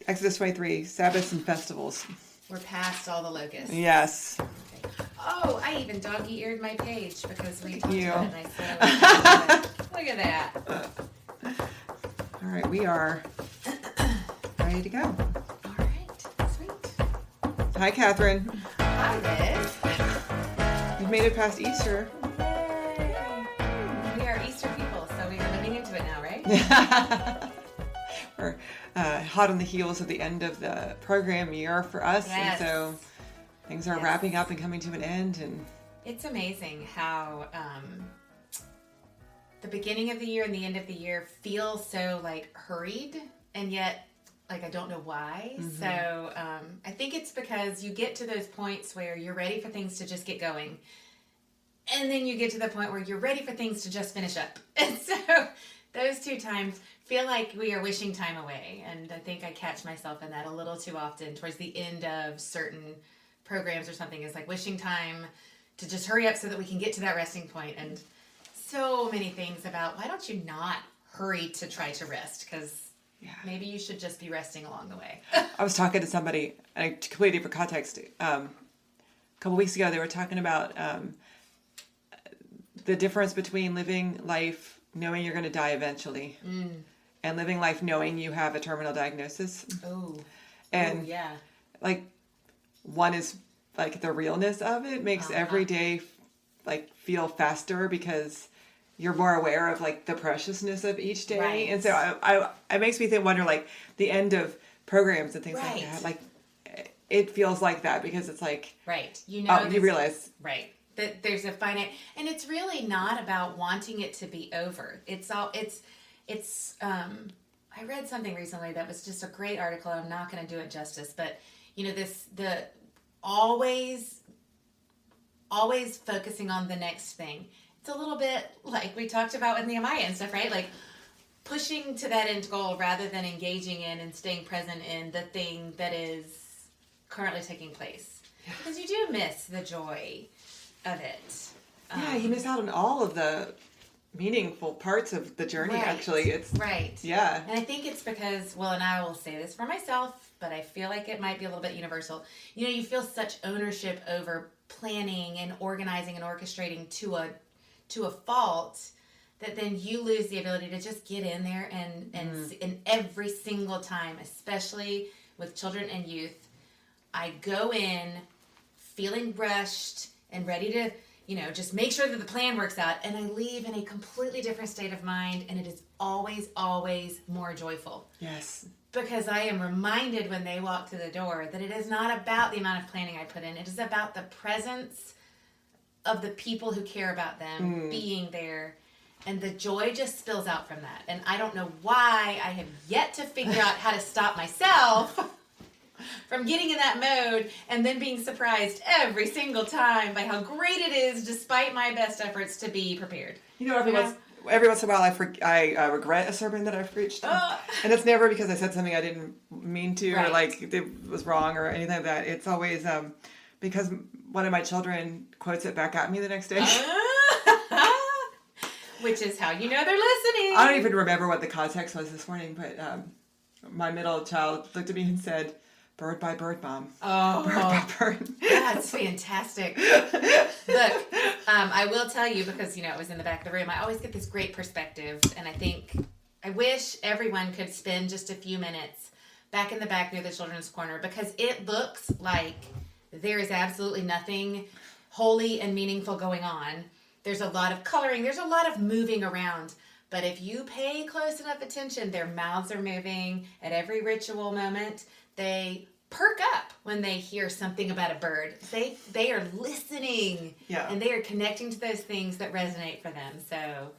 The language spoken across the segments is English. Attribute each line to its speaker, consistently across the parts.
Speaker 1: Exodus 23, Sabbaths and festivals.
Speaker 2: We're past all the locusts.
Speaker 1: Yes.
Speaker 2: Okay. Oh, I even doggy-eared my page because we talked
Speaker 1: you.
Speaker 2: about it and I said I was Look at that.
Speaker 1: All right, we are ready to go.
Speaker 2: All right, sweet.
Speaker 1: Hi, Catherine.
Speaker 2: Hi, Liz.
Speaker 1: We've made it past Easter.
Speaker 2: Yay. We are Easter people, so we are living into it now, right?
Speaker 1: We're hot on the heels of the end of the program year for us,
Speaker 2: Yes.
Speaker 1: and so things are wrapping up and coming to an end. And
Speaker 2: it's amazing how the beginning of the year and the end of the year feel so like hurried, and yet like I don't know why. Mm-hmm. So I think it's because you get to those points where you're ready for things to just get going, and then you get to the point where you're ready for things to just finish up. And so those two times feel like we are wishing time away, and I think I catch myself in that a little too often towards the end of certain programs or something. Is like wishing time to just hurry up so that we can get to that resting point. And so many things about why don't you not hurry to try to rest, because maybe you should just be resting along the way.
Speaker 1: I was talking to somebody in a completely different context a couple weeks ago. They were talking about the difference between living life knowing you're going to die eventually and living life knowing you have a terminal diagnosis. And like one is like the realness of it makes every day like feel faster because you're more aware of like the preciousness of each day. Right. And so I it makes me wonder like the end of programs and things like that. Like it feels like that because it's like,
Speaker 2: you know,
Speaker 1: you realize.
Speaker 2: That there's a finite, and it's really not about wanting it to be over. I read something recently that was just a great article. I'm not going to do it justice, but you know, the always focusing on the next thing. It's a little bit like we talked about with Nehemiah and stuff, right? Like pushing to that end goal rather than engaging in and staying present in the thing that is currently taking place. Because you do miss the joy of it.
Speaker 1: You miss out on all of the meaningful parts of the journey. Actually, it's and
Speaker 2: I think it's because, well, and I will say this for myself, but I feel like it might be a little bit universal. You know, you feel such ownership over planning and organizing and orchestrating to a fault that then you lose the ability to just get in there and every single time, especially with children and youth, I go in feeling rushed and ready to, you know, just make sure that the plan works out. And I leave in a completely different state of mind. And it is always, always more joyful.
Speaker 1: Yes.
Speaker 2: Because I am reminded when they walk through the door that it is not about the amount of planning I put in. It is about the presence of the people who care about them being there. And the joy just spills out from that. And I don't know why I have yet to figure out how to stop myself from getting in that mode and then being surprised every single time by how great it is despite my best efforts to be prepared.
Speaker 1: You know, every once in a while I regret a sermon that I've preached. And it's never because I said something I didn't mean to or like it was wrong or anything like that. It's always because one of my children quotes it back at me the next day.
Speaker 2: Which is how you know they're listening.
Speaker 1: I don't even remember what the context was this morning, but my middle child looked at me and said, "Bird by bird, Mom."
Speaker 2: Oh,
Speaker 1: bird by bird.
Speaker 2: That's fantastic. Look, I will tell you, because, you know, it was in the back of the room, I always get this great perspective, and I wish everyone could spend just a few minutes back in the back near the children's corner, because it looks like there is absolutely nothing holy and meaningful going on. There's a lot of coloring. There's a lot of moving around. But if you pay close enough attention, their mouths are moving at every ritual moment. They perk up when they hear something about a bird. They are listening. And they are connecting to those things that resonate for them. So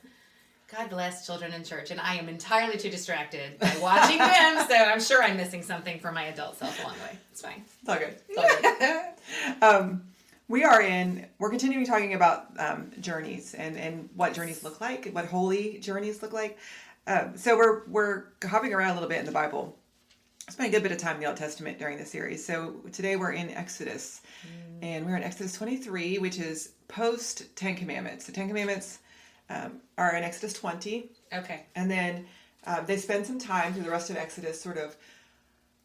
Speaker 2: God bless children in church. And I am entirely too distracted by watching them. So I'm sure I'm missing something for my adult self along the way. It's fine.
Speaker 1: It's all good. It's all good. We're continuing talking about journeys and what journeys look like, what holy journeys look like. So we're hopping around a little bit in the Bible. I spent a good bit of time in the Old Testament during this series. So today we're in Exodus, and we're in Exodus 23, which is post 10 Commandments. The 10 Commandments are in Exodus 20.
Speaker 2: Okay.
Speaker 1: And then they spend some time through the rest of Exodus sort of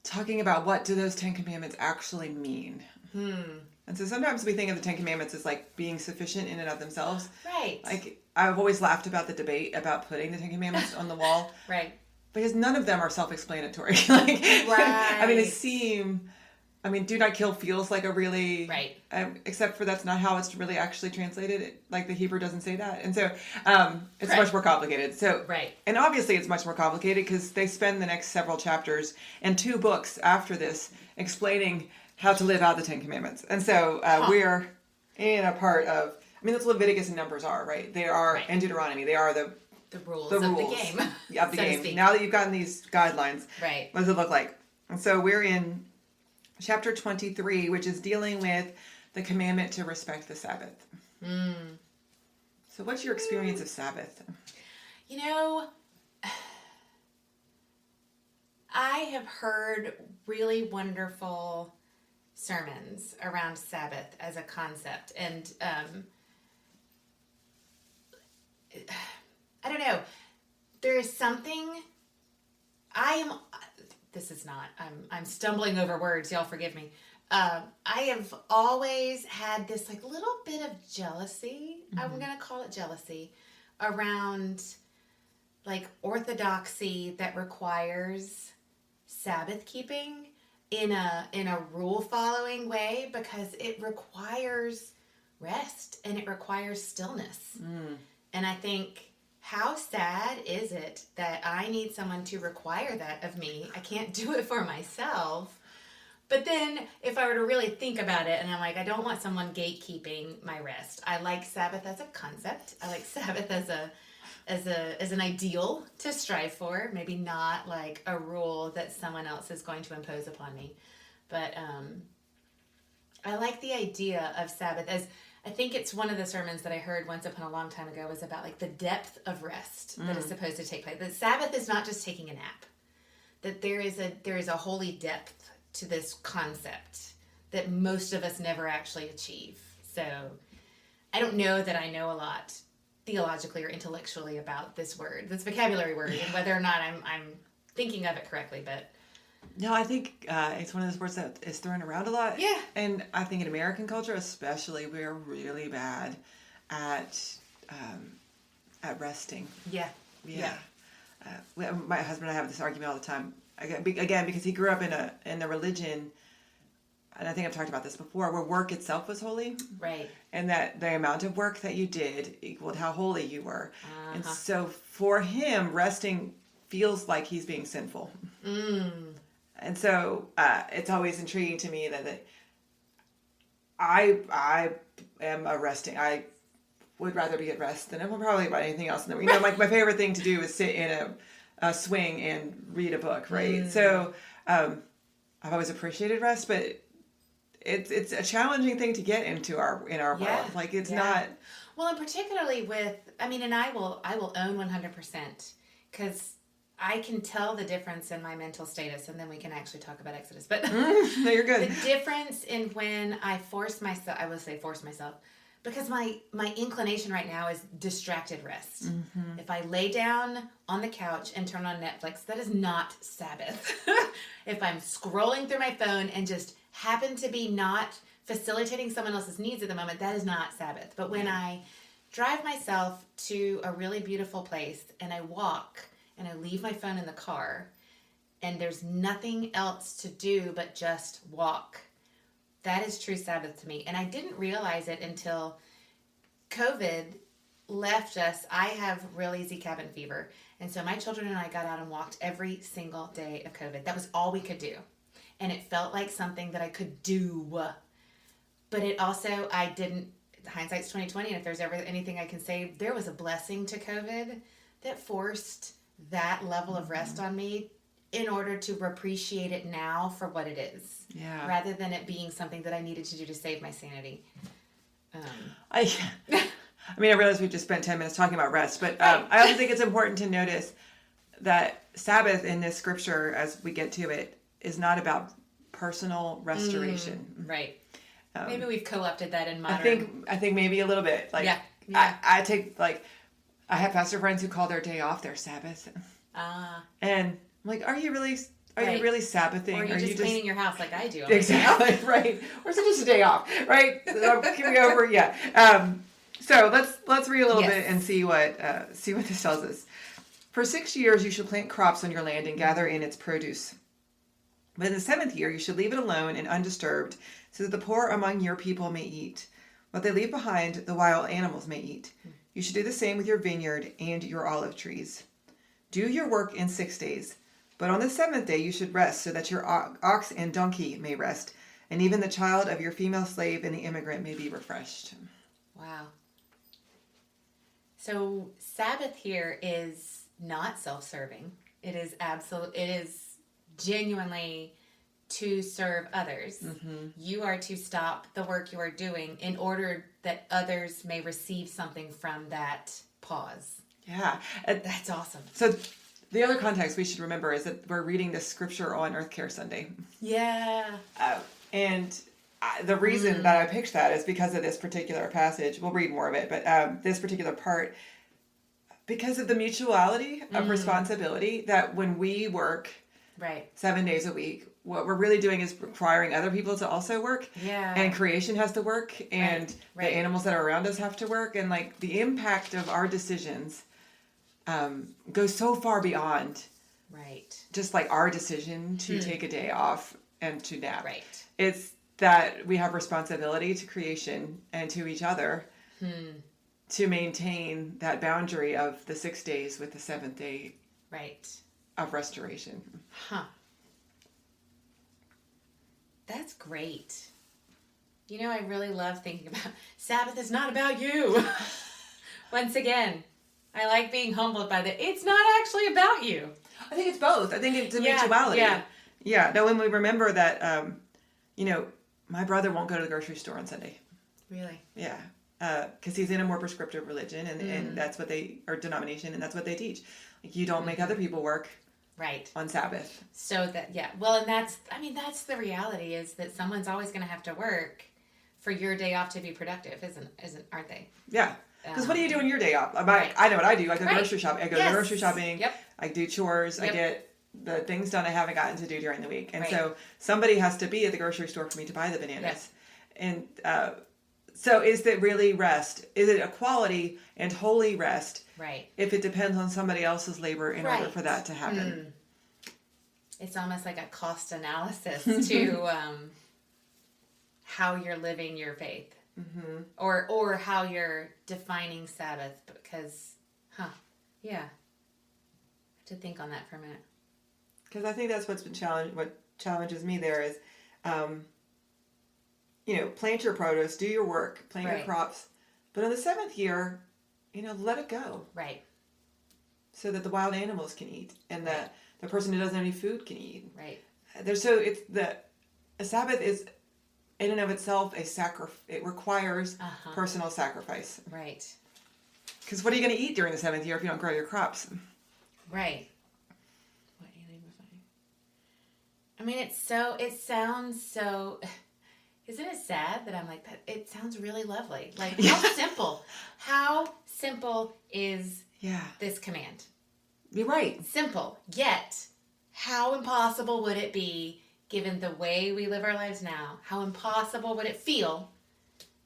Speaker 1: talking about what do those 10 commandments actually mean. And so sometimes we think of the 10 commandments as like being sufficient in and of themselves.
Speaker 2: Right.
Speaker 1: Like I've always laughed about the debate about putting the 10 commandments on the wall.
Speaker 2: Right.
Speaker 1: Because none of them are self-explanatory.
Speaker 2: Right.
Speaker 1: I mean, they seem... I mean, do not kill feels like a really...
Speaker 2: Right.
Speaker 1: Except for that's not how it's really actually translated. Like, the Hebrew doesn't say that. And so, it's much more complicated. So,
Speaker 2: right.
Speaker 1: And obviously it's much more complicated because they spend the next several chapters and 2 books after this explaining how to live out the 10 Commandments. And so, we're in a part of... I mean, that's what Leviticus and Numbers are, right? They are, and Deuteronomy, they are the
Speaker 2: rules of the game.
Speaker 1: Of the game. Now that you've gotten these guidelines,
Speaker 2: right?
Speaker 1: What does it look like? And so we're in chapter 23, which is dealing with the commandment to respect the Sabbath. So what's your experience of Sabbath?
Speaker 2: You know, I have heard really wonderful sermons around Sabbath as a concept, and I don't know. There is something. I'm stumbling over words. Y'all forgive me. I have always had this like little bit of jealousy. I'm gonna call it jealousy around like orthodoxy that requires Sabbath keeping in a rule following way, because it requires rest and it requires stillness. And I think, how sad is it that I need someone to require that of me? I can't do it for myself. But then if I were to really think about it, and I'm like, I don't want someone gatekeeping my rest. I like Sabbath as a concept. I like Sabbath as an ideal to strive for. Maybe not like a rule that someone else is going to impose upon me. But I like the idea of Sabbath as... I think it's one of the sermons that I heard once upon a long time ago was about like the depth of rest that is supposed to take place. The Sabbath is not just taking a nap. That there is a holy depth to this concept that most of us never actually achieve. So I don't know that I know a lot theologically or intellectually about this vocabulary word, and whether or not I'm thinking of it correctly, but...
Speaker 1: No, I think it's one of those words that is thrown around a lot.
Speaker 2: Yeah.
Speaker 1: And I think in American culture especially, we're really bad at resting.
Speaker 2: Yeah.
Speaker 1: My husband and I have this argument all the time. Again, because he grew up in the religion, and I think I've talked about this before, where work itself was holy.
Speaker 2: Right.
Speaker 1: And that the amount of work that you did equaled how holy you were. And so for him, resting feels like he's being sinful. And so it's always intriguing to me that I am a resting. I would rather be at rest than probably about anything else. You know, my favorite thing to do is sit in a swing and read a book, right? So I've always appreciated rest, but it's a challenging thing to get into our world. Like it's not.
Speaker 2: Well, and particularly with, and I will own 100%, because I can tell the difference in my mental status, and then we can actually talk about Exodus. But
Speaker 1: no, you're good.
Speaker 2: The difference in when I force myself, because my inclination right now is distracted rest. If I lay down on the couch and turn on Netflix, that is not Sabbath. If I'm scrolling through my phone and just happen to be not facilitating someone else's needs at the moment, that is not Sabbath. But when I drive myself to a really beautiful place and I walk and I leave my phone in the car and there's nothing else to do but just walk, that is true Sabbath to me. And I didn't realize it until COVID left us. I have real easy cabin fever. And so my children and I got out and walked every single day of COVID. That was all we could do. And it felt like something that I could do. But it also, I didn't, hindsight's 2020, and if there's ever anything I can say, there was a blessing to COVID that forced that level of rest on me in order to appreciate it now for what it is.
Speaker 1: Yeah.
Speaker 2: Rather than it being something that I needed to do to save my sanity.
Speaker 1: I realize we just spent 10 minutes talking about rest, but I also think it's important to notice that Sabbath in this scripture, as we get to it, is not about personal restoration.
Speaker 2: Right. Maybe we've co-opted that in modern.
Speaker 1: I think maybe a little bit. Like,
Speaker 2: yeah.
Speaker 1: I have pastor friends who call their day off their Sabbath. And I'm like, are you really Are you really Sabbathing?
Speaker 2: Or are you just cleaning your house like I do?
Speaker 1: Exactly, right. Or is it just a day off, right? Can we over? Yeah. So let's read a little bit and see what this tells us. For 6 years you should plant crops on your land and gather in its produce. But in the 7th year you should leave it alone and undisturbed, so that the poor among your people may eat. What they leave behind, the wild animals may eat. You should do the same with your vineyard and your olive trees. Do your work in 6 days, but on the 7th day you should rest, so that your ox and donkey may rest, and even the child of your female slave and the immigrant may be refreshed.
Speaker 2: Wow. So Sabbath here is not self-serving. It is genuinely to serve others. Mm-hmm. You are to stop the work you are doing in order that others may receive something from that pause.
Speaker 1: Yeah.
Speaker 2: That's awesome.
Speaker 1: So the other context we should remember is that we're reading this scripture on Earth Care Sunday.
Speaker 2: Yeah.
Speaker 1: And the reason that I picked that is because of this particular passage. We'll read more of it, but this particular part, because of the mutuality of responsibility, that when we work 7 days a week, what we're really doing is requiring other people to also work.
Speaker 2: Yeah.
Speaker 1: And creation has to work, and the animals that are around us have to work, and like the impact of our decisions goes so far beyond just like our decision to take a day off and to nap.
Speaker 2: Right.
Speaker 1: It's that we have responsibility to creation and to each other to maintain that boundary of the 6 days with the 7th day of restoration.
Speaker 2: Huh. That's great. You know, I really love thinking about Sabbath is not about you. Once again, I like being humbled by that. It's not actually about you.
Speaker 1: I think it's both. I think it's a mutuality. Yeah. No, when we remember that, my brother won't go to the grocery store on Sunday.
Speaker 2: Really?
Speaker 1: Yeah. Because he's in a more prescriptive religion, and that's what or denomination, and that's what they teach. Like, you don't make other people work. On Sabbath.
Speaker 2: So well, and that's the reality, is that someone's always going to have to work for your day off to be productive, aren't they?
Speaker 1: Yeah. Because what do you do on your day off? I know what I do. I go grocery shopping. I go to grocery shopping.
Speaker 2: Yep.
Speaker 1: I do chores. Yep. I get the things done I haven't gotten to do during the week. And so somebody has to be at the grocery store for me to buy the bananas. Yep. And so is it really rest? Is it a quality and holy rest? If it depends on somebody else's labor in order for that to happen.
Speaker 2: It's almost like a cost analysis to how you're living your faith. Mm-hmm. Or how you're defining Sabbath, because, I have to think on that for a minute.
Speaker 1: Because I think that's what's been what challenges me there is, plant your produce, do your work, plant your crops, but in the 7th year, let it go.
Speaker 2: Right.
Speaker 1: So that the wild animals can eat, and that the person who doesn't have any food can eat.
Speaker 2: Right.
Speaker 1: A Sabbath is, in and of itself, it requires personal sacrifice.
Speaker 2: Right.
Speaker 1: Because what are you going to eat during the 7th year if you don't grow your crops?
Speaker 2: Right. What are you leaving behind? I mean, it sounds so. Isn't it sad that I'm like that? It sounds really lovely. Like, how simple is this command?
Speaker 1: You're right.
Speaker 2: Simple. Yet, how impossible would it be, given the way we live our lives now? How impossible would it feel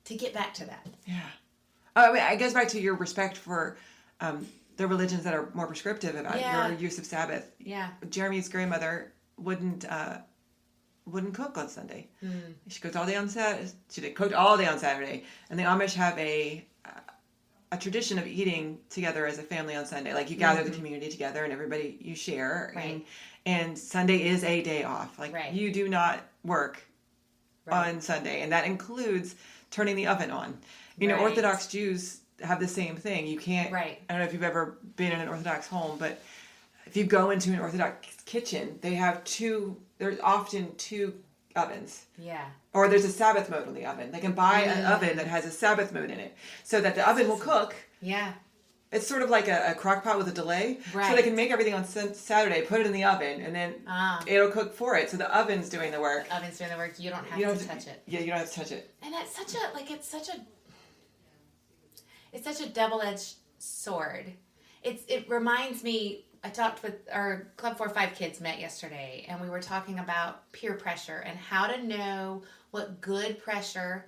Speaker 2: to get back to that?
Speaker 1: Yeah. I mean, it goes back to your respect for the religions that are more prescriptive about your use of Sabbath.
Speaker 2: Yeah.
Speaker 1: Jeremy's grandmother wouldn't cook on Sunday. She cooked all day on Saturday. She cooked all day on Saturday. And the Amish have a tradition of eating together as a family on Sunday. Like, you gather the community together and everybody, you share.
Speaker 2: Right.
Speaker 1: And Sunday is a day off. Like, you do not work on Sunday. And that includes turning the oven on. Orthodox Jews have the same thing. You can't, I don't know if you've ever been in an Orthodox home, but if you go into an Orthodox kitchen, there's often 2 ovens.
Speaker 2: Yeah.
Speaker 1: Or there's a Sabbath mode on the oven. They can buy an oven that has a Sabbath mode in it, so that the oven will cook.
Speaker 2: Yeah.
Speaker 1: It's sort of like a crock pot with a delay.
Speaker 2: Right.
Speaker 1: So they can make everything on Saturday, put it in the oven, and then it'll cook for it. So the oven's doing the work.
Speaker 2: You don't have to touch it.
Speaker 1: Yeah, you don't have to touch it.
Speaker 2: And it's such a double-edged sword. It reminds me, I talked with our Club 4-5 kids met yesterday, and we were talking about peer pressure and how to know what good pressure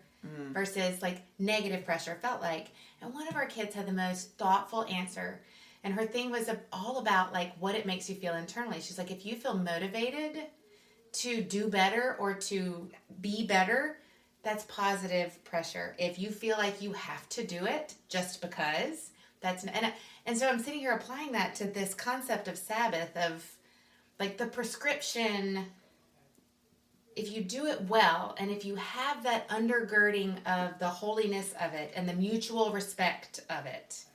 Speaker 2: versus like negative pressure felt like. And one of our kids had the most thoughtful answer. And her thing was all about like what it makes you feel internally. She's like, if you feel motivated to do better or to be better, that's positive pressure. If you feel like you have to do it just because, and so I'm sitting here applying that to this concept of Sabbath, of like the prescription. If you do it well, and if you have that undergirding of the holiness of it and the mutual respect of it,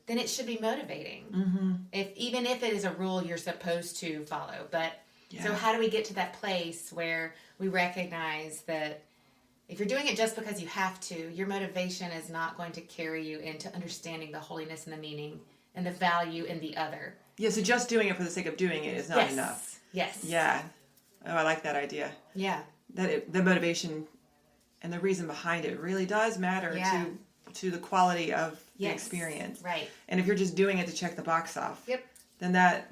Speaker 2: then it should be motivating. Mm-hmm. Even if it is a rule you're supposed to follow. But so how do we get to that place where we recognize that if you're doing it just because you have to, your motivation is not going to carry you into understanding the holiness and the meaning and the value in the other.
Speaker 1: Yeah, so just doing it for the sake of doing it is not enough.
Speaker 2: Yes.
Speaker 1: Yeah. Oh, I like that idea.
Speaker 2: Yeah.
Speaker 1: The motivation and the reason behind it really does matter to the quality of the experience.
Speaker 2: Right.
Speaker 1: And if you're just doing it to check the box off, then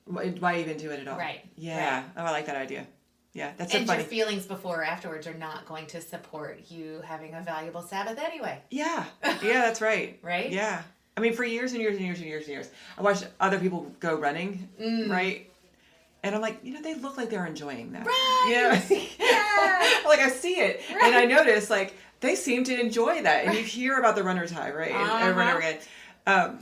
Speaker 1: why even do it at all?
Speaker 2: Right.
Speaker 1: Yeah. Right. Oh, I like that idea. Yeah, that's so funny.
Speaker 2: And your feelings before or afterwards are not going to support you having a valuable Sabbath anyway.
Speaker 1: Yeah. Yeah, that's right.
Speaker 2: Right?
Speaker 1: Yeah. I mean, for years and years and years and years and years, I watched other people go running, right? And I'm like, they look like they're enjoying that.
Speaker 2: Right.
Speaker 1: Yeah. Like I see it. Right. And I notice like they seem to enjoy that. And you hear about the runner's high, right? And over and over again.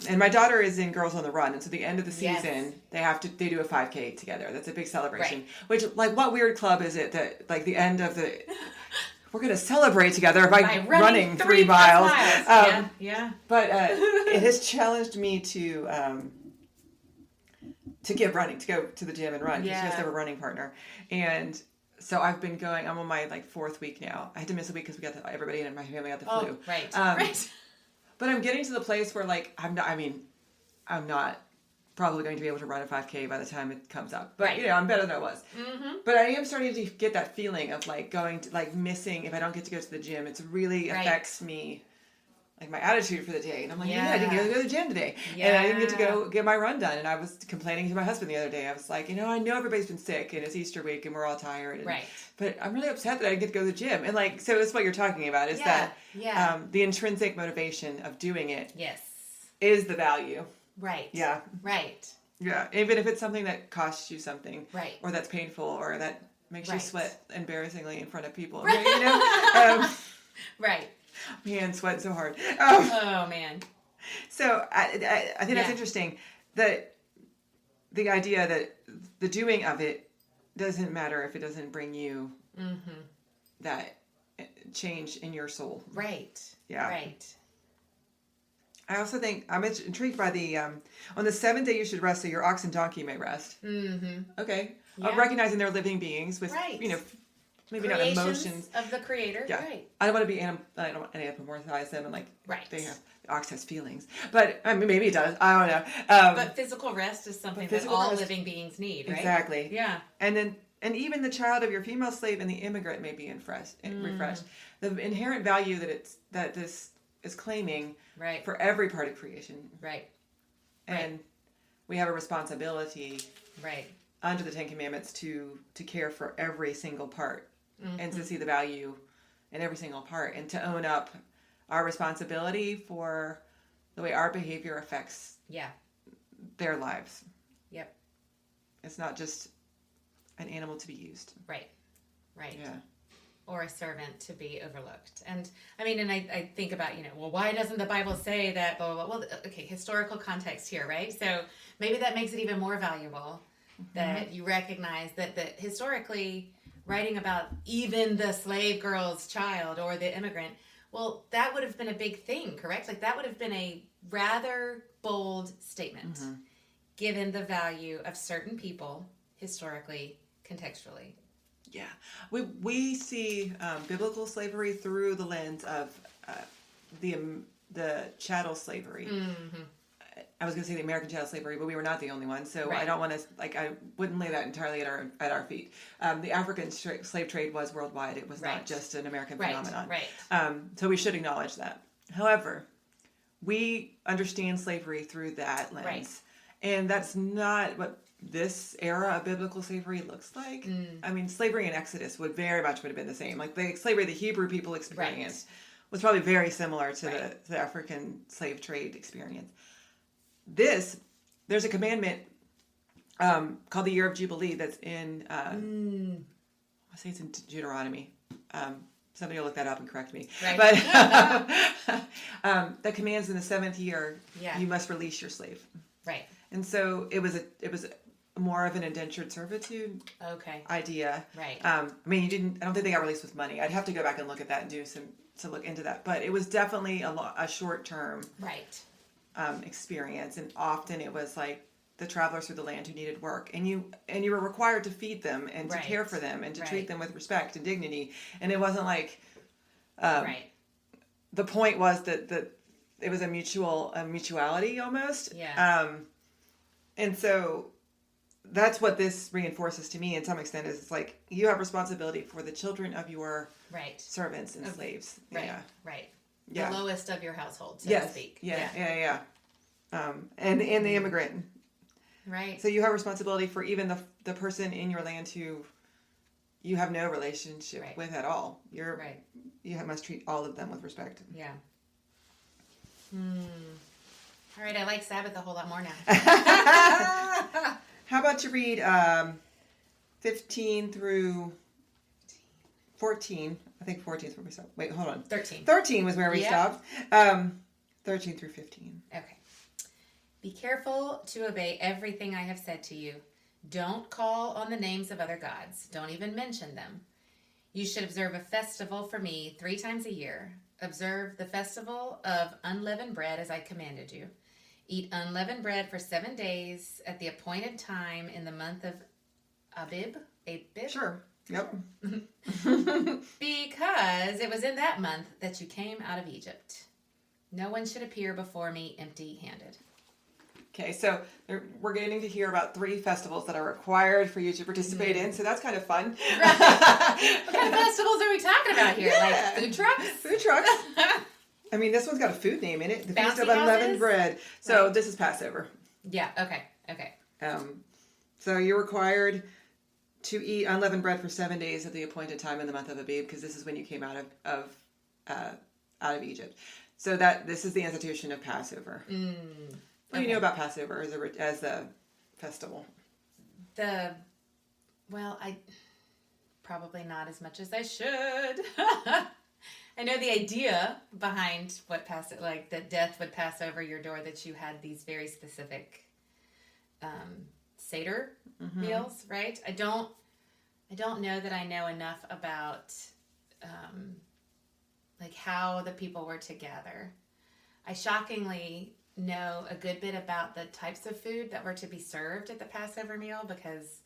Speaker 1: And my daughter is in Girls on the Run. And so at the end of the season, they do a 5K together. That's a big celebration. Right. Which, like, what weird club is it that, like, the end of the... We're going to celebrate together by running 3 miles.
Speaker 2: Yeah.
Speaker 1: But it has challenged me to get running, to go to the gym and run. Because she has to have a running partner. And so I've been going, I'm on my, like, 4th week now. I had to miss a week because everybody in my family got the flu.
Speaker 2: Right. Right.
Speaker 1: But I'm getting to the place where, like, I'm not probably going to be able to run a 5K by the time it comes up. But, I'm better than I was. Mm-hmm. But I am starting to get that feeling of, like, going to, like, missing, if I don't get to go to the gym, it really affects me, like, my attitude for the day. And I'm like, I didn't get to go to the gym today. Yeah. And I didn't get to go get my run done. And I was complaining to my husband the other day. I was like, I know everybody's been sick, and it's Easter week, and we're all tired. And, but I'm really upset that I didn't get to go to the gym. And, like, so it's what you're talking about, is that the intrinsic motivation of doing it is the value.
Speaker 2: Right.
Speaker 1: Yeah.
Speaker 2: Right.
Speaker 1: Yeah. Even if it's something that costs you something.
Speaker 2: Right.
Speaker 1: Or that's painful, or that makes you sweat embarrassingly in front of people.
Speaker 2: Right. Right.
Speaker 1: Man, sweating so hard.
Speaker 2: Oh, man.
Speaker 1: So I think that's interesting, that the idea that the doing of it doesn't matter if it doesn't bring you that change in your soul. Right. Yeah. Right. I also think I'm intrigued by the on the 7th day you should rest, so your ox and donkey may rest. Mm-hmm. Okay. Yeah. Recognizing they're living beings with maybe
Speaker 2: creations
Speaker 1: not emotions
Speaker 2: of the Creator. Yeah. Right.
Speaker 1: I don't want to anthropomorphize them and like the ox has feelings, but I mean maybe it does. I don't know.
Speaker 2: But physical rest is something that all living beings need. Right?
Speaker 1: Exactly.
Speaker 2: Yeah.
Speaker 1: And even the child of your female slave and the immigrant may be refreshed. The inherent value that this is claiming for every part of creation. Right. And we have a responsibility under the 10 Commandments to care for every single part and to see the value in every single part and to own up our responsibility for the way our behavior affects their lives. Yep. It's not just an animal to be used. Right. Right. Yeah.
Speaker 2: Or a servant to be overlooked. And I mean, and I think about, why doesn't the Bible say that, blah, blah, blah. Well, okay, historical context here, right? So maybe that makes it even more valuable that you recognize that historically writing about even the slave girl's child or the immigrant, well, that would have been a big thing, correct? Like that would have been a rather bold statement given the value of certain people historically, contextually.
Speaker 1: Yeah, we see biblical slavery through the lens of the chattel slavery. Mm-hmm. I was going to say the American chattel slavery, but we were not the only one. So I don't want to I wouldn't lay that entirely at our feet. The African slave trade was worldwide. It was not just an American phenomenon. Right. So we should acknowledge that. However, we understand slavery through that lens. And that's not what this era of biblical slavery looks like. I mean, slavery in Exodus would have been the same. Like the slavery the Hebrew people experienced was probably very similar to the African slave trade experience. There's a commandment called the Year of Jubilee that's in, I say it's in Deuteronomy. Somebody will look that up and correct me. Right. But that commands in the 7th year, you must release your slave.
Speaker 2: Right.
Speaker 1: And so it was more of an indentured servitude idea.
Speaker 2: Right.
Speaker 1: I mean, I don't think they got released with money. I'd have to go back and look at that and do to look into that. But it was definitely a short-term experience. And often it was like the travelers through the land who needed work. And you were required to feed them and to care for them and to treat them with respect and dignity. And it wasn't like... The point was that it was a mutuality almost.
Speaker 2: Yeah.
Speaker 1: And so that's what this reinforces to me in some extent is it's like you have responsibility for the children of your servants and slaves.
Speaker 2: Right.
Speaker 1: Yeah.
Speaker 2: Right.
Speaker 1: Yeah.
Speaker 2: The lowest of your household, so to speak.
Speaker 1: Yeah. And the immigrant.
Speaker 2: Right.
Speaker 1: So you have responsibility for even the person in your land who you have no relationship with at all. You must treat all of them with respect.
Speaker 2: Yeah. All right, I like Sabbath a whole lot more now.
Speaker 1: How about you read 15 through 14? I think 14 is where we stopped. Wait, hold on.
Speaker 2: 13.
Speaker 1: 13 was where we stopped. 13 through 15.
Speaker 2: Okay. Be careful to obey everything I have said to you. Don't call on the names of other gods. Don't even mention them. You should observe a festival for me 3 times a year. Observe the festival of unleavened bread as I commanded you. Eat unleavened bread for 7 days at the appointed time in the month of Abib.
Speaker 1: Sure. Yep.
Speaker 2: Because it was in that month that you came out of Egypt. No one should appear before me empty-handed.
Speaker 1: Okay, so we're getting to hear about 3 festivals that are required for you to participate in, so that's kind of fun.
Speaker 2: Right. What kind of festivals are we talking about here? Like food trucks?
Speaker 1: Food trucks. I mean, this one's got a food name in it. The Feast of
Speaker 2: Bouncy
Speaker 1: Unleavened
Speaker 2: houses?
Speaker 1: Bread. So this is Passover.
Speaker 2: Yeah, okay.
Speaker 1: So you're required to eat unleavened bread for 7 days at the appointed time in the month of Abib, because this is when you came out of Egypt. So this is the institution of Passover. What do you know about Passover as a festival?
Speaker 2: I probably not as much as I should. I know the idea behind what that death would pass over your door, that you had these very specific Seder meals, right? I don't know that I know enough about how the people were to gather. I shockingly know a good bit about the types of food that were to be served at the Passover meal, because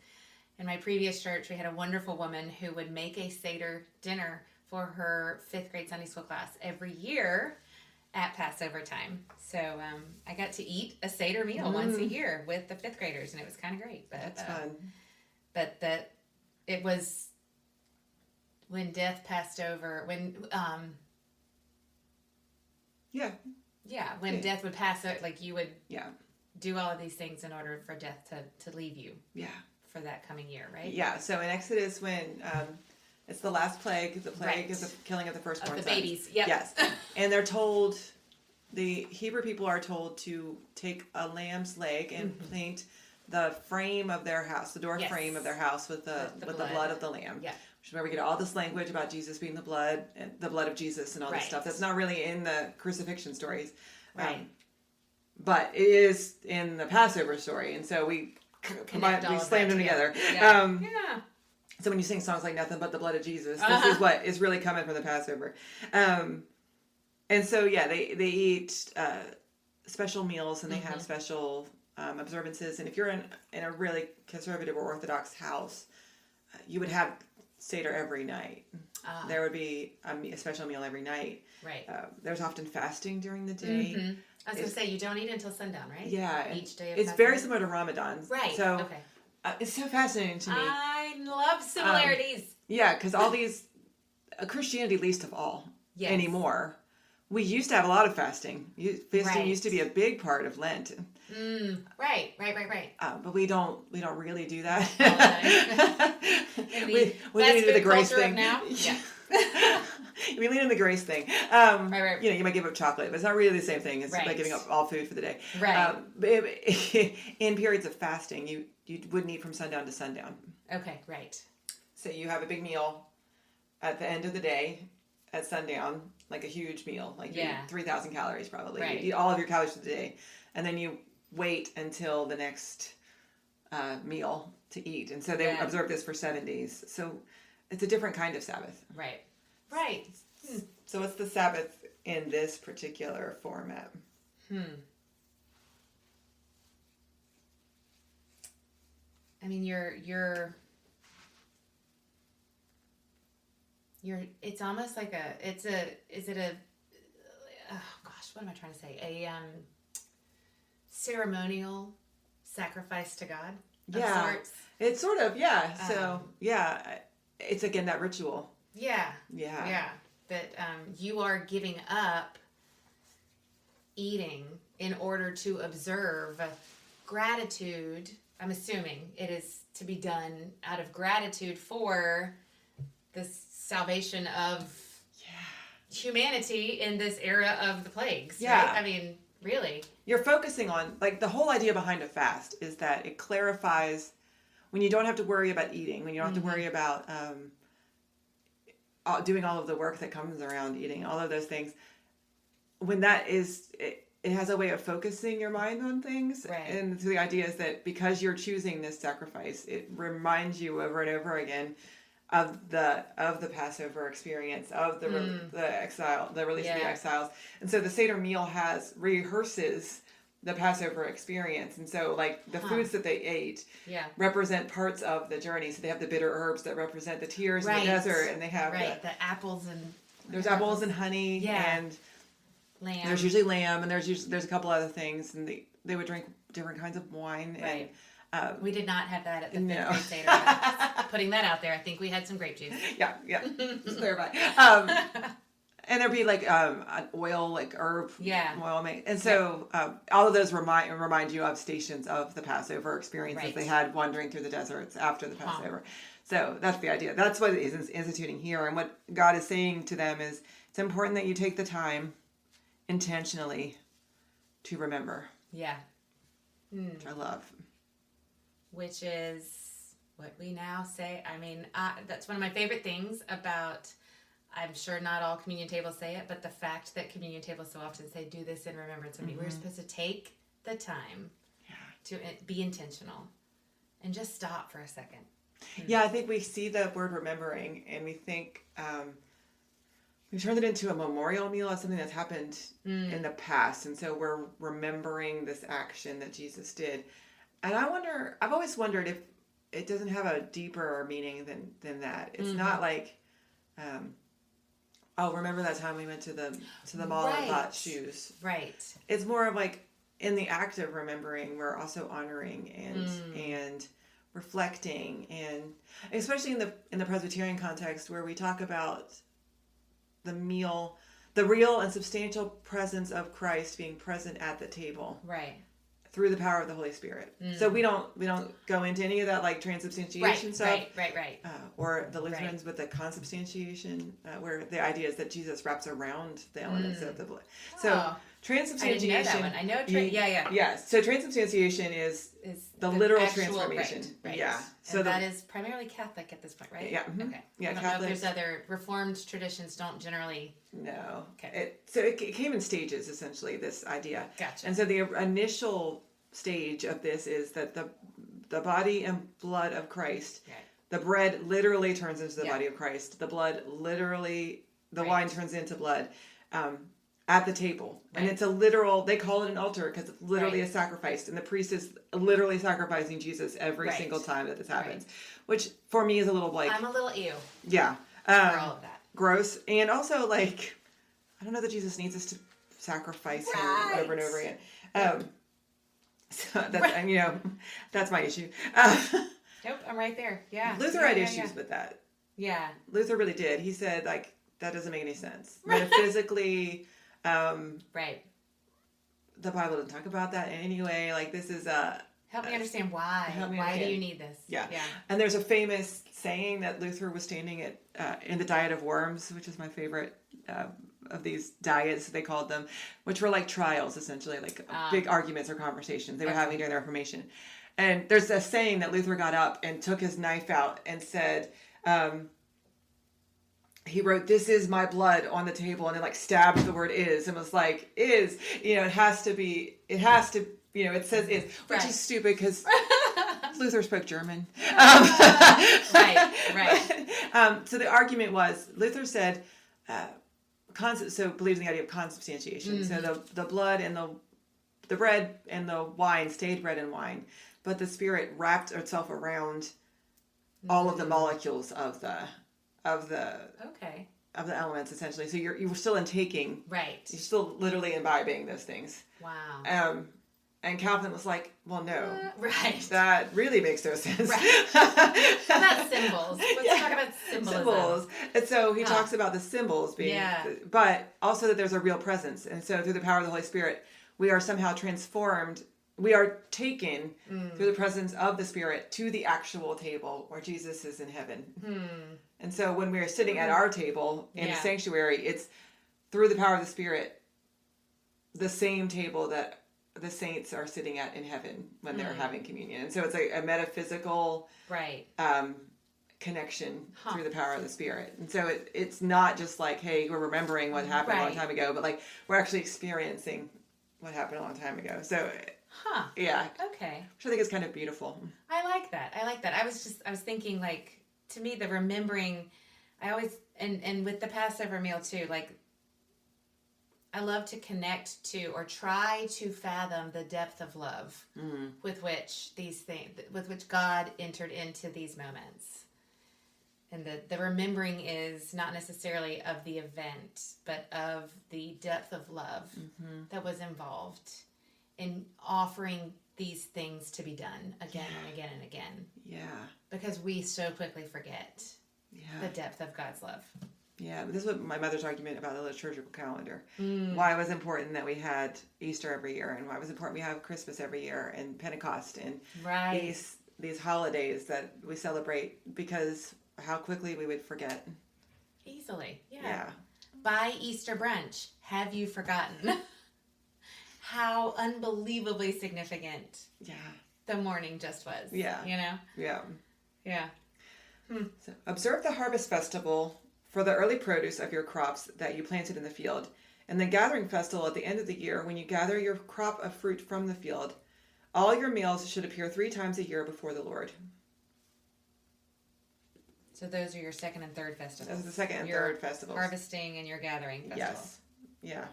Speaker 2: in my previous church we had a wonderful woman who would make a Seder dinner for her 5th grade Sunday school class every year at Passover time. So I got to eat a Seder meal once a year with the 5th graders, and it was kind of great. But
Speaker 1: that's fun.
Speaker 2: But that it was when death passed over, when death would pass out, you would do all of these things in order for death to leave you for that coming year, right?
Speaker 1: Yeah, so in Exodus when it's the last plague, the plague is the killing of the firstborn
Speaker 2: of the
Speaker 1: sons.
Speaker 2: babies, yep.
Speaker 1: Yes, and they're told, the Hebrew people are told to take a lamb's leg and paint the frame of their house, the door frame of their house with the blood of the lamb. Yeah. Which is where we get all this language about Jesus being the blood and the blood of Jesus and all this stuff. That's not really in the crucifixion stories.
Speaker 2: Right.
Speaker 1: But it is in the Passover story. And so we slammed them together.
Speaker 2: Yeah.
Speaker 1: So when you sing songs like Nothing But the Blood of Jesus, this is what is really coming from the Passover. And so, they eat special meals and they have special observances. And if you're in a really conservative or Orthodox house, you would have Seder every night. There would be a special meal every night.
Speaker 2: Right.
Speaker 1: There's often fasting during the day.
Speaker 2: I was going to say, you don't eat until sundown, right?
Speaker 1: Yeah.
Speaker 2: Each day of
Speaker 1: It's very similar to Ramadan.
Speaker 2: Right.
Speaker 1: So it's so fascinating to me.
Speaker 2: I love similarities.
Speaker 1: Because all these, Christianity least of all, anymore, We used to have a lot of fasting. Fasting used to be a big part of Lent.
Speaker 2: Right.
Speaker 1: But we don't really do that.
Speaker 2: we
Speaker 1: lean into the grace thing
Speaker 2: now. Yeah.
Speaker 1: We lean into the grace thing.
Speaker 2: Right.
Speaker 1: You know, you might give up chocolate, but it's not really the same thing as like giving up all food for the day. Right. In periods of fasting, you wouldn't eat from sundown to sundown.
Speaker 2: Okay. Right.
Speaker 1: So you have a big meal at the end of the day at sundown, like a huge meal, like you eat 3,000 calories probably. Right. You eat all of your calories for the day, and then you wait until the next meal to eat. And so they observe this for 7 days. So it's a different kind of Sabbath.
Speaker 2: Right.
Speaker 1: So what's the Sabbath in this particular format?
Speaker 2: I mean, it's almost like what am I trying to say? A ceremonial sacrifice to God of sorts.
Speaker 1: It's sort of, so, it's again that ritual.
Speaker 2: Yeah. That you are giving up eating in order to observe gratitude. I'm assuming it is to be done out of gratitude for the salvation of humanity in this era of the plagues.
Speaker 1: Yeah.
Speaker 2: Right? I mean, really.
Speaker 1: You're focusing on, like, the whole idea behind a fast is that it clarifies when you don't have to worry about eating, when you don't have to worry about doing all of the work that comes around eating, all of those things. When that is, it has a way of focusing your mind on things.
Speaker 2: Right.
Speaker 1: And so the idea is that because you're choosing this sacrifice, it reminds you over and over again of the Passover experience, of the exile, the release of the exiles. And so the Seder meal rehearses the Passover experience. And so, like, the foods that they ate represent parts of the journey. So they have the bitter herbs that represent the tears in the desert, and they have
Speaker 2: the apples and
Speaker 1: there's apples and honey and
Speaker 2: lamb.
Speaker 1: There's usually lamb, and there's a couple other things, and they would drink different kinds of wine.
Speaker 2: Right. And, we did not have that at the
Speaker 1: no.
Speaker 2: Seder. Putting that out there, I think we had some grape juice.
Speaker 1: Yeah. Just clarify. And there'd be like an oil, like herb, oil made, and so all of those remind you of stations of the Passover experiences they had wandering through the deserts after the Passover. So that's the idea. That's what it is instituting here, and what God is saying to them is it's important that you take the time intentionally to remember.
Speaker 2: Yeah,
Speaker 1: which I love.
Speaker 2: Which is what we now say. I mean, that's one of my favorite things about. I'm sure not all communion tables say it, but the fact that communion tables so often say, do this in remembrance of me. We're supposed to take the time to be intentional and just stop for a second.
Speaker 1: Yeah, I think we see the word remembering and we think we turned it into a memorial meal as something that's happened in the past. And so we're remembering this action that Jesus did. And I've always wondered if it doesn't have a deeper meaning than that. It's not like... remember that time we went to the mall and bought shoes. Right. It's more of like in the act of remembering, we're also honoring and reflecting, and especially in the Presbyterian context where we talk about the meal, the real and substantial presence of Christ being present at the table. Right. Through the power of the Holy Spirit. So we don't go into any of that like transubstantiation stuff. Right. Or the Lutherans with the consubstantiation, where the idea is that Jesus wraps around the elements of the blood. So transubstantiation.
Speaker 2: I didn't know that one. I know.
Speaker 1: Yes. So transubstantiation is the literal transformation.
Speaker 2: Right.
Speaker 1: Yeah.
Speaker 2: So that is primarily Catholic at this point, right?
Speaker 1: Yeah. Mm-hmm.
Speaker 2: Okay.
Speaker 1: Yeah.
Speaker 2: I don't know if there's other Reformed traditions don't generally.
Speaker 1: No. Okay. It came in stages, essentially, this idea.
Speaker 2: Gotcha.
Speaker 1: And so the initial stage of this is that the body and blood of Christ, the bread literally turns into the body of Christ. The blood literally, the wine turns into blood at the table. And it's a literal, they call it an altar because it's literally a sacrifice. And the priest is literally sacrificing Jesus every single time that this happens. Which for me is a little like...
Speaker 2: I'm a little ew.
Speaker 1: Yeah.
Speaker 2: For all of that.
Speaker 1: Gross. And also like, I don't know that Jesus needs us to sacrifice him over and over again. So that's, that's my issue.
Speaker 2: Nope, I'm right there. Yeah.
Speaker 1: Luther had issues with that. Yeah. Luther really did. He said, like, that doesn't make any sense. Metaphysically,
Speaker 2: Right.
Speaker 1: The Bible doesn't talk about that anyway. Like, this is
Speaker 2: help me understand why. Why do you need this?
Speaker 1: Yeah. And there's a famous saying that Luther was standing at in the Diet of Worms, which is my favorite of these diets, they called them, which were like trials, essentially, like big arguments or conversations they were having during the Reformation. And there's a saying that Luther got up and took his knife out and said, he wrote, "This is my blood" on the table, and then like stabbed the word "is" and was like, "Is," it has to, it says "is," which is stupid because Luther spoke German.
Speaker 2: Right.
Speaker 1: So the argument was, Luther said, believes in the idea of consubstantiation. Mm-hmm. So the blood and the bread and the wine stayed bread and wine, but the Spirit wrapped itself around all of the molecules of the elements, essentially. So you were still intaking.
Speaker 2: Right.
Speaker 1: You're still literally imbibing those things.
Speaker 2: Wow.
Speaker 1: And Calvin was like, well, no.
Speaker 2: Right.
Speaker 1: That really makes no sense.
Speaker 2: Right. How about symbols? Let's talk about symbols.
Speaker 1: And so he talks about the symbols being, but also that there's a real presence. And so through the power of the Holy Spirit, we are somehow transformed. We are taken through the presence of the Spirit to the actual table where Jesus is in heaven. And so when we're sitting at our table in the sanctuary, it's through the power of the Spirit, the same table that the saints are sitting at in heaven when they're having communion. And so it's a metaphysical connection through the power of the Spirit. And so it's not just like, hey, we're remembering what happened a long time ago, but like we're actually experiencing what happened a long time ago. So yeah.
Speaker 2: Okay.
Speaker 1: Which I think is kind of beautiful.
Speaker 2: I like that. I was thinking, like, to me, the remembering, I always, and with the Passover meal too, like, I love to connect to or try to fathom the depth of love with which God entered into these moments. And the remembering is not necessarily of the event, but of the depth of love that was involved in offering these things to be done again and again and again.
Speaker 1: Yeah.
Speaker 2: Because we so quickly forget the depth of God's love.
Speaker 1: Yeah, but this is what my mother's argument about the liturgical calendar. Why it was important that we had Easter every year, and why it was important we have Christmas every year, and Pentecost, and these holidays that we celebrate, because how quickly we would forget.
Speaker 2: Easily, yeah. By Easter brunch, have you forgotten how unbelievably significant the morning just was? Yeah. You know?
Speaker 1: Yeah.
Speaker 2: Yeah.
Speaker 1: So, observe the harvest festival for the early produce of your crops that you planted in the field, and the gathering festival at the end of the year, when you gather your crop of fruit from the field. All your meals should appear 3 times a year before the Lord.
Speaker 2: So those are your second and third festivals.
Speaker 1: Those are the second and third festivals.
Speaker 2: Harvesting and your gathering festival.
Speaker 1: Yes. Yeah.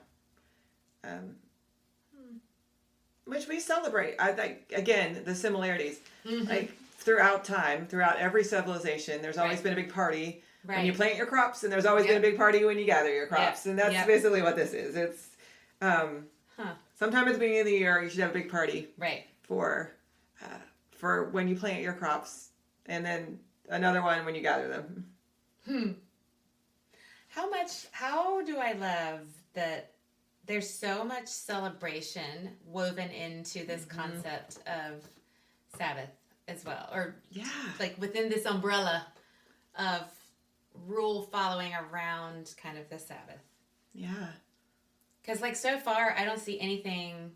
Speaker 1: Which we celebrate. I think, again, the similarities. Like, throughout time, throughout every civilization, there's always been a big party when you plant your crops, and there's always been a big party when you gather your crops. And that's basically what this is. It's sometime at the beginning of the year, you should have a big party for when you plant your crops, and then another one when you gather them.
Speaker 2: How do I love that there's so much celebration woven into this concept of Sabbath as well, or like within this umbrella of rule following around kind of the Sabbath.
Speaker 1: Yeah.
Speaker 2: Because like so far, I don't see anything,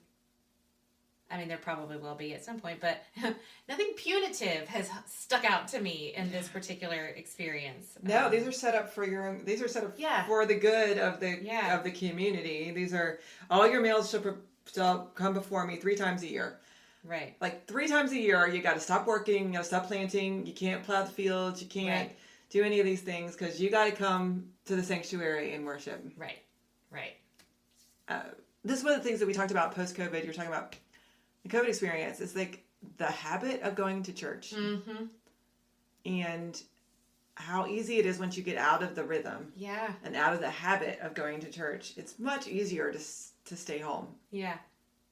Speaker 2: I mean, there probably will be at some point, but nothing punitive has stuck out to me in this particular experience.
Speaker 1: No, these are set up for your own, these are set up for the good of the community. These are, all your meals shall come before me 3 times a year.
Speaker 2: Right.
Speaker 1: Like 3 times a year, you got to stop working, you got to stop planting, you can't plow the fields, you can't do any of these things, because you got to come to the sanctuary and worship.
Speaker 2: Right.
Speaker 1: This is one of the things that we talked about post-COVID. You're talking about the COVID experience. It's like the habit of going to church. And how easy it is once you get out of the rhythm. Yeah. And out of the habit of going to church. It's much easier to stay home. Yeah.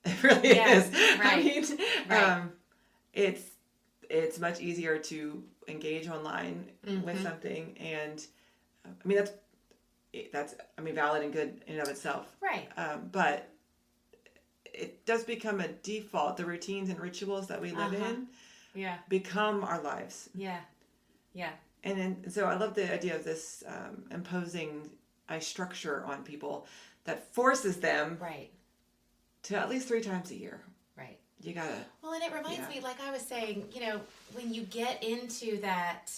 Speaker 1: It really is. Right. I mean, it's much easier to engage online with something, and I mean that's, valid and good in and of itself.
Speaker 2: Right.
Speaker 1: But it does become a default. The routines and rituals that we live in become our lives.
Speaker 2: Yeah. Yeah.
Speaker 1: And so I love the idea of this imposing a structure on people that forces them to at least 3 times a year.
Speaker 2: Right.
Speaker 1: You gotta.
Speaker 2: Well, and it reminds me, like I was saying, when you get into that,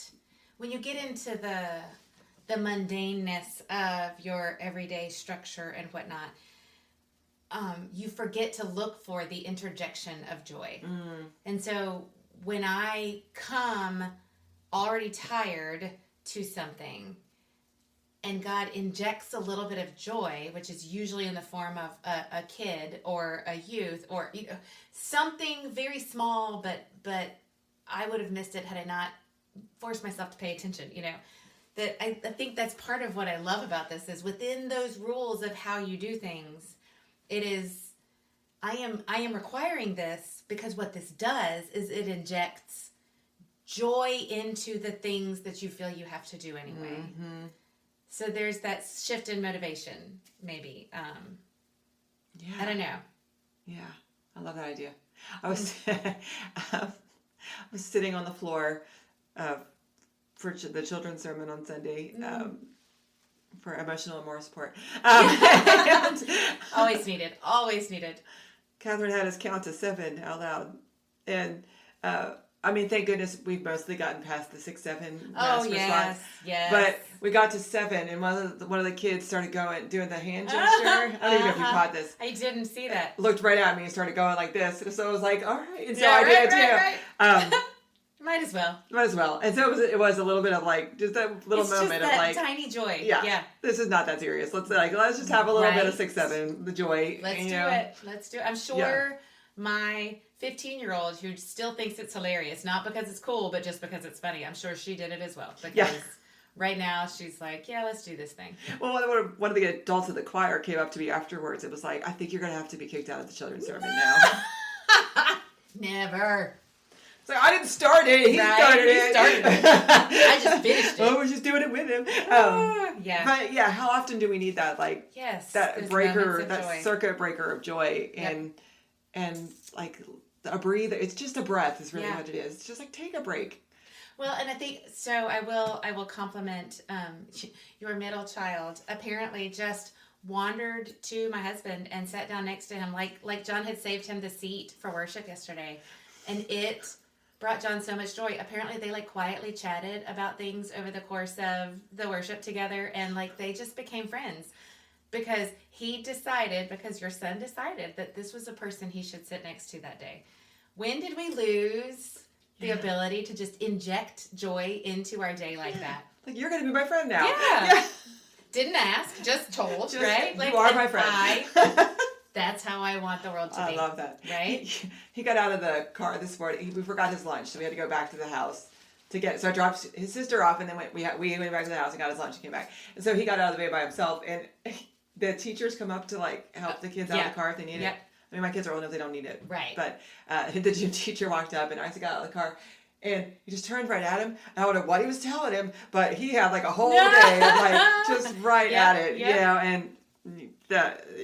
Speaker 2: when you get into the mundaneness of your everyday structure and whatnot, you forget to look for the interjection of joy. And so when I come already tired to something, and God injects a little bit of joy, which is usually in the form of a kid or a youth or something very small, but I would have missed it had I not forced myself to pay attention. That I think that's part of what I love about this is within those rules of how you do things. It is, I am requiring this because what this does is it injects joy into the things that you feel you have to do anyway. Mm-hmm. So there's that shift in motivation, maybe. I don't know.
Speaker 1: Yeah, I love that idea. I was I was sitting on the floor for the children's sermon on Sunday for emotional and moral support. And
Speaker 2: always needed.
Speaker 1: Katherine had us count to 7 out loud, and thank goodness we've mostly gotten past the 6, 7 mass response.
Speaker 2: Yes.
Speaker 1: But we got to 7, and one of the kids started doing the hand gesture. I don't even know if you caught this.
Speaker 2: I didn't see that.
Speaker 1: Looked right at me and started going like this. And so I was like, all right. And so I did too.
Speaker 2: Might as well.
Speaker 1: And so it was a little bit of just a little moment of
Speaker 2: tiny joy.
Speaker 1: Yeah. This is not that serious. Let's just have a little bit of 6, 7, the joy.
Speaker 2: Let's do it. I'm sure my 15-year-old who still thinks it's hilarious, not because it's cool, but just because it's funny. I'm sure she did it as well. Because right now she's like, let's do this thing.
Speaker 1: Well, one of the adults of the choir came up to me afterwards. It was like, I think you're going to have to be kicked out of the children's sermon now.
Speaker 2: Never.
Speaker 1: It's like, I didn't start it. He started it.
Speaker 2: I just finished it.
Speaker 1: Oh, we're just doing it with him. But how often do we need that? That breaker, that circuit breaker of joy, and a breather. It's just a breath is really what it is. It's just take a break.
Speaker 2: Well, and I think so. I will compliment your middle child. Apparently, just wandered to my husband and sat down next to him, like John had saved him the seat for worship yesterday, and it brought John so much joy. Apparently, they quietly chatted about things over the course of the worship together, and they just became friends. Because your son decided that this was a person he should sit next to that day. When did we lose the ability to just inject joy into our day like that?
Speaker 1: You're going to be my friend now.
Speaker 2: Yeah. Didn't ask, just told, right?
Speaker 1: You are my friend.
Speaker 2: That's how I want the world to be.
Speaker 1: I love that.
Speaker 2: Right?
Speaker 1: He got out of the car this morning. We forgot his lunch, so we had to go back to the house to get it. So I dropped his sister off, and then we went back to the house and got his lunch and came back. And so he got out of the way by himself, and the teachers come up to help the kids out of the car if they need it. My kids are old enough they don't need it.
Speaker 2: Right.
Speaker 1: But the gym teacher walked up and Isaac got out of the car and he just turned right at him. And I don't know what he was telling him, but he had a whole day of just right at it. And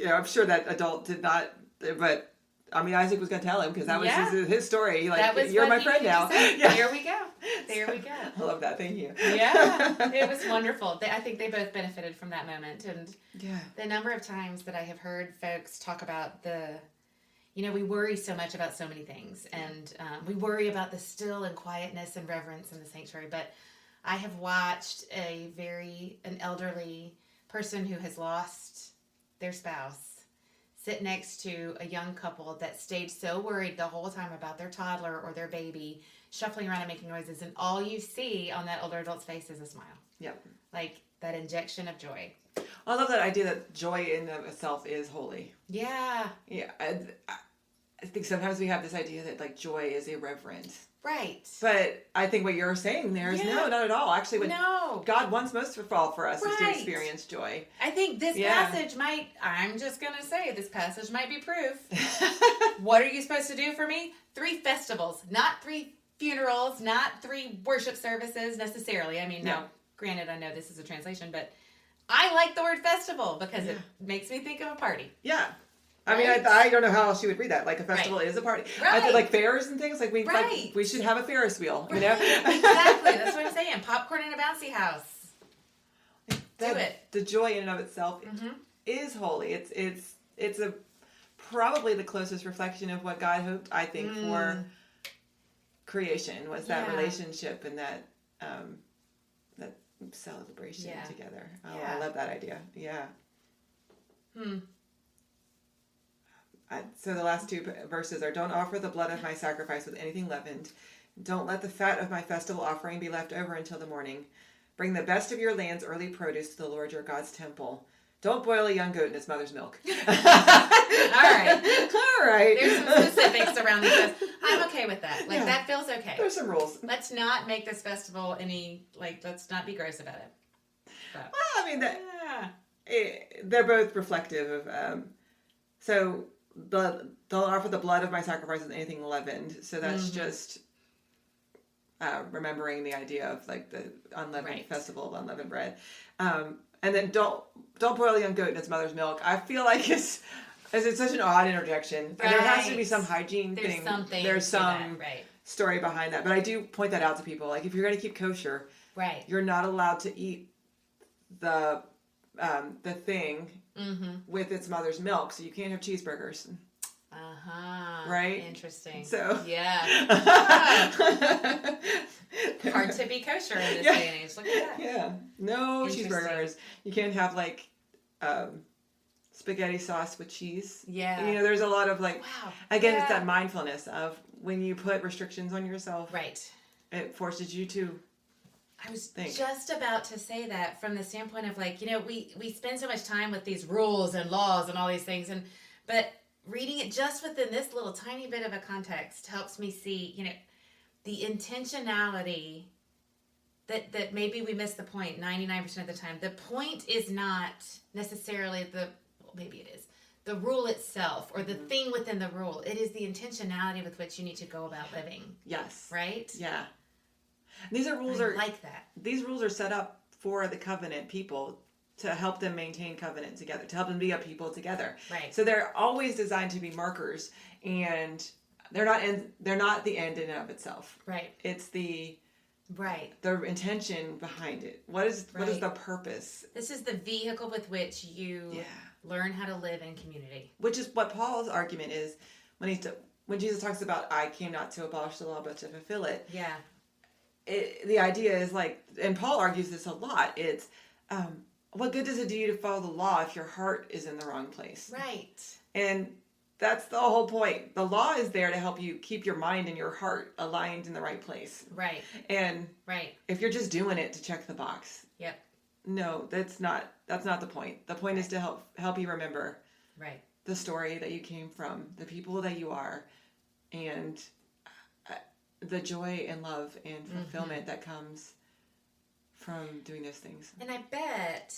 Speaker 1: I'm sure that adult did not, but Isaac was going to tell him because that was his story. You're my friend now.
Speaker 2: There we go.
Speaker 1: I love that. Thank you.
Speaker 2: Yeah, it was wonderful. I think they both benefited from that moment. And the number of times that I have heard folks talk about we worry so much about so many things. And we worry about the still and quietness and reverence in the sanctuary. But I have watched an elderly person who has lost their spouse sit next to a young couple that stayed so worried the whole time about their toddler or their baby shuffling around and making noises, and all you see on that older adult's face is a smile.
Speaker 1: Yep.
Speaker 2: That injection of joy.
Speaker 1: I love that idea that joy in of itself is holy.
Speaker 2: Yeah.
Speaker 1: Yeah. I think sometimes we have this idea that joy is irreverent.
Speaker 2: Right.
Speaker 1: But I think what you're saying there is no, not at all. Actually, what God wants most of all for us is to experience joy.
Speaker 2: I think this passage I'm just going to say, this passage might be proof. What are you supposed to do for me? 3 festivals, not 3 funerals, not 3 worship services necessarily. No, granted, I know this is a translation, but I like the word festival because it makes me think of a party.
Speaker 1: Yeah. I mean, I don't know how else you would read that. Like, a festival is a party.
Speaker 2: Right.
Speaker 1: I feel like fairs and things, like we should have a Ferris wheel, you know?
Speaker 2: Exactly. That's what I'm saying. Popcorn in a bouncy house. Do it.
Speaker 1: The joy in and of itself is holy. It's a probably the closest reflection of what God hoped, I think, for creation, was that relationship and that celebration together. Oh, I love that idea. Yeah. So the last two verses are, don't offer the blood of my sacrifice with anything leavened. Don't let the fat of my festival offering be left over until the morning. Bring the best of your land's early produce to the Lord your God's temple. Don't boil a young goat in its mother's milk.
Speaker 2: All right.
Speaker 1: All right.
Speaker 2: There's some specifics around this. I'm okay with that. Like, that feels okay.
Speaker 1: There's some rules.
Speaker 2: Let's not make this festival let's not be gross about it. But,
Speaker 1: well, I mean, they're both reflective of, so they'll offer the blood of my sacrifice with anything leavened. So that's just remembering the idea of like the unleavened festival of unleavened bread. And then don't boil a young goat in its mother's milk. I feel like it's such an odd interjection. Right. There has to be some hygiene thing. There's some story behind that. But I do point that out to people. Like, if you're going to keep kosher, you're not allowed to eat the thing with its mother's milk. So you can't have cheeseburgers. Right?
Speaker 2: Interesting.
Speaker 1: So
Speaker 2: hard to be kosher in this day and age. Look at that.
Speaker 1: Yeah. No cheeseburgers. You can't have like spaghetti sauce with cheese.
Speaker 2: Yeah.
Speaker 1: You know, there's a lot of like again, it's that mindfulness of when you put restrictions on yourself.
Speaker 2: Right.
Speaker 1: It forces you to
Speaker 2: I was just about to say that from the standpoint of like, you know, we spend so much time with these rules and laws and all these things, but reading it just within this little tiny bit of a context helps me see, you know, the intentionality that maybe we miss the point 99% of the time. The point is not necessarily maybe it is, the rule itself or the thing within the rule. It is the intentionality with which you need to go about living.
Speaker 1: Yes.
Speaker 2: Right?
Speaker 1: Yeah. These rules
Speaker 2: like that.
Speaker 1: These rules are set up for the covenant people to help them maintain covenant together, to help them be a people together.
Speaker 2: Right.
Speaker 1: So they're always designed to be markers, and they're not the end in and of itself.
Speaker 2: Right.
Speaker 1: It's the intention behind it. What is the purpose?
Speaker 2: This is the vehicle with which you learn how to live in community.
Speaker 1: Which is what Paul's argument is when Jesus talks about, I came not to abolish the law but to fulfill it.
Speaker 2: Yeah.
Speaker 1: The idea is like, and Paul argues this a lot, it's what good does it do you to follow the law if your heart is in the wrong place?
Speaker 2: Right.
Speaker 1: And that's the whole point. The law is there to help you keep your mind and your heart aligned in the right place.
Speaker 2: Right.
Speaker 1: And if you're just doing it to check the box.
Speaker 2: Yep.
Speaker 1: No, that's not the point. The point is to help you remember the story that you came from, the people that you are, and the joy and love and fulfillment that comes from doing those things.
Speaker 2: And I bet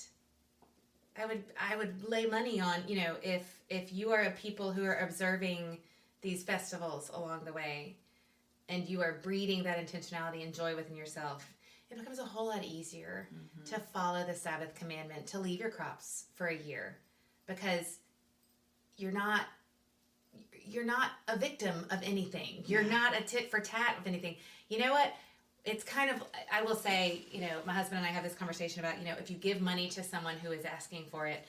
Speaker 2: I would lay money on, you know, if you are a people who are observing these festivals along the way and you are breeding that intentionality and joy within yourself, it becomes a whole lot easier to follow the Sabbath commandment, to leave your crops for a year, because you're not a victim of anything. You're not a tit for tat of anything. You know what? It's kind of, I will say, you know, my husband and I have this conversation about, you know, if you give money to someone who is asking for it,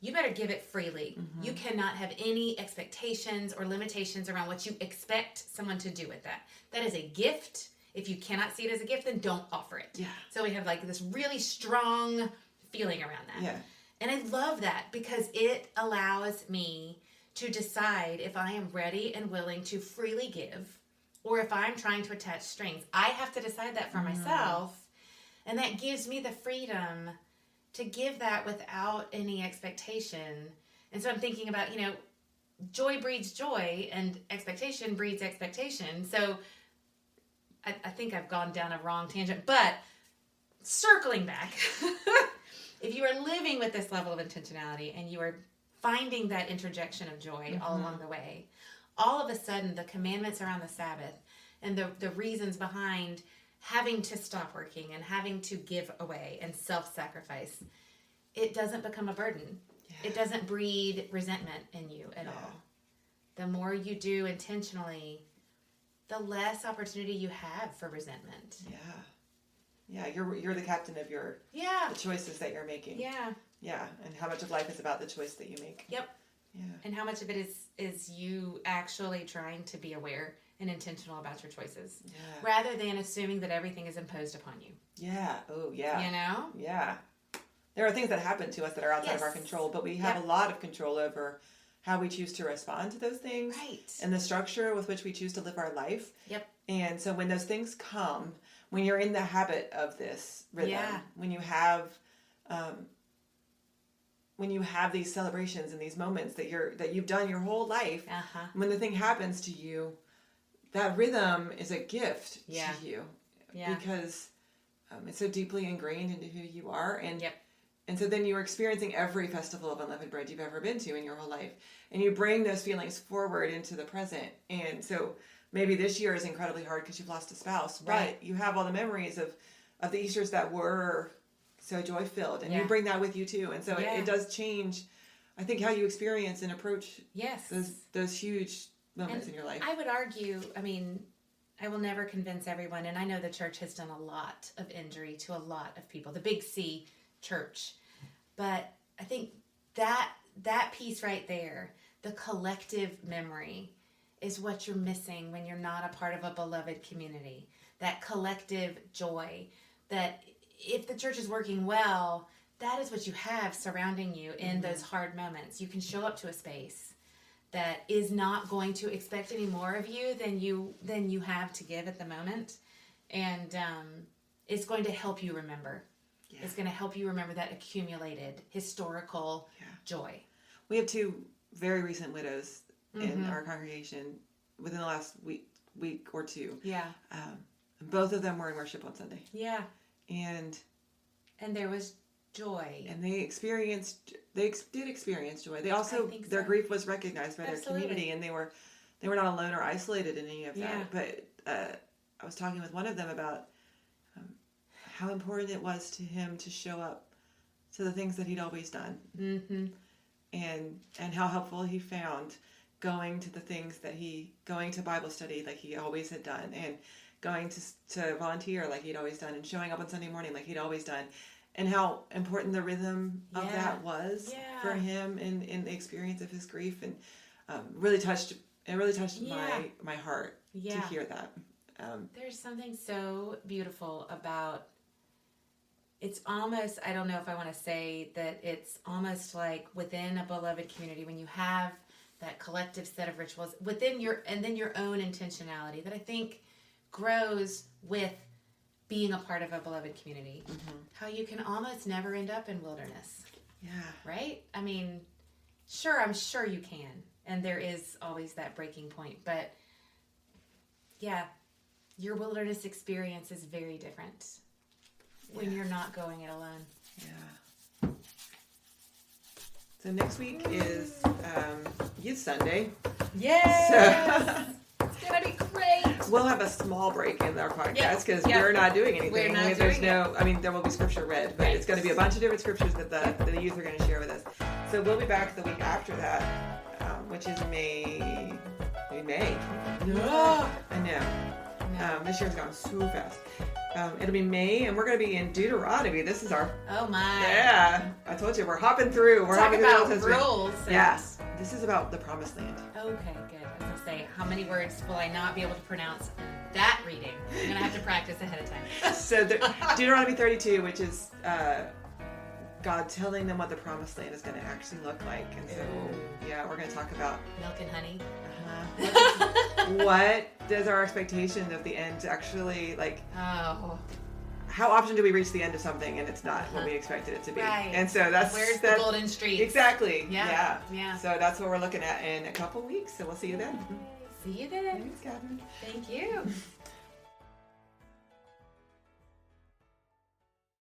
Speaker 2: you better give it freely. You cannot have any expectations or limitations around what you expect someone to do with that. That is a gift. If you cannot see it as a gift, then don't offer it.
Speaker 1: Yeah.
Speaker 2: So we have like this really strong feeling around that.
Speaker 1: Yeah.
Speaker 2: And I love that because it allows me to decide if I am ready and willing to freely give, or if I'm trying to attach strings. I have to decide that for myself, and that gives me the freedom to give that without any expectation. And so I'm thinking about, you know, joy breeds joy, and expectation breeds expectation. So I think I've gone down a wrong tangent, but circling back, if you are living with this level of intentionality and you are finding that interjection of joy all along the way, all of a sudden the commandments around the Sabbath and the reasons behind having to stop working and having to give away and self-sacrifice, it doesn't become a burden. Yeah. It doesn't breed resentment in you at all. The more you do intentionally, the less opportunity you have for resentment.
Speaker 1: Yeah, you're the captain of the choices that you're making. Yeah, and how much of life is about the choice that you make.
Speaker 2: Yep. Yeah. And how much of it is you actually trying to be aware and intentional about your choices, rather than assuming that everything is imposed upon you.
Speaker 1: Yeah. Oh, yeah.
Speaker 2: You know?
Speaker 1: Yeah. There are things that happen to us that are outside of our control, but we have a lot of control over how we choose to respond to those things, and the structure with which we choose to live our life.
Speaker 2: Yep.
Speaker 1: And so when those things come, when you're in the habit of this rhythm, when you have these celebrations and these moments that you've done your whole life, when the thing happens to you, that rhythm is a gift to you, because it's so deeply ingrained into who you are, and so then you're experiencing every festival of unleavened bread you've ever been to in your whole life, and you bring those feelings forward into the present. And so maybe this year is incredibly hard because you've lost a spouse, but you have all the memories of the Easters that were so joy-filled, and you bring that with you too. And so it does change, I think, how you experience and approach those huge moments in your life.
Speaker 2: I would argue, I mean, I will never convince everyone, and I know the church has done a lot of injury to a lot of people, the big C church. But I think that piece right there, the collective memory, is what you're missing when you're not a part of a beloved community. That collective joy, that if the church is working well, that is what you have surrounding you in those hard moments. You can show up to a space that is not going to expect any more of you than you have to give at the moment, and it's going to help you remember. It's going to help you remember that accumulated historical joy.
Speaker 1: We have 2 very recent widows in our congregation within the last week or 2.
Speaker 2: Yeah.
Speaker 1: Both of them were in worship on Sunday.
Speaker 2: Yeah.
Speaker 1: And
Speaker 2: there was joy.
Speaker 1: And they did experience joy. They also, their grief was recognized by their community, and they were not alone or isolated in any of that. But I was talking with one of them about how important it was to him to show up to the things that he'd always done, and how helpful he found going to the things going to Bible study like he always had done, and going to volunteer like he'd always done, and showing up on Sunday morning like he'd always done, and how important the rhythm of that was for him in the experience of his grief, and really touched my heart to hear that.
Speaker 2: There's something so beautiful about, it's almost, I don't know if I want to say that it's almost like within a beloved community, when you have that collective set of rituals within your own intentionality that I think grows with being a part of a beloved community, how you can almost never end up in wilderness.
Speaker 1: Yeah.
Speaker 2: Right? I mean, I'm sure you can. And there is always that breaking point. But yeah, your wilderness experience is very different when you're not going it alone.
Speaker 1: Yeah. So next week is Youth Sunday.
Speaker 2: Yes! So it's going to be great.
Speaker 1: We'll have a small break in our podcast because we're not doing anything.
Speaker 2: We're not doing it.
Speaker 1: I mean, there will be scripture read, but it's going to be a bunch of different scriptures that the youth are going to share with us. So we'll be back the week after that, which is May.
Speaker 2: No.
Speaker 1: I know. This year's gone so fast. It'll be May, and we're going to be in Deuteronomy. This is our...
Speaker 2: Oh, my.
Speaker 1: Yeah. I told you, we're hopping through. We're hopping through
Speaker 2: about rules.
Speaker 1: Yeah. This is about the Promised Land.
Speaker 2: Okay, good. I was going to say, how many words will I not be able to pronounce that reading? I'm going to have to practice ahead of time.
Speaker 1: So Deuteronomy 32, which is God telling them what the Promised Land is going to actually look like. And so, we're going to talk about...
Speaker 2: Milk and honey.
Speaker 1: What does our expectation of the end actually, like...
Speaker 2: Oh...
Speaker 1: How often do we reach the end of something and it's not what we expected it to be?
Speaker 2: Right.
Speaker 1: And so
Speaker 2: where's the golden streets?
Speaker 1: Exactly.
Speaker 2: Yeah.
Speaker 1: So that's what we're looking at in a couple weeks. So we'll see you then.
Speaker 2: See you then.
Speaker 1: Thanks, Katherine.
Speaker 2: Thank you.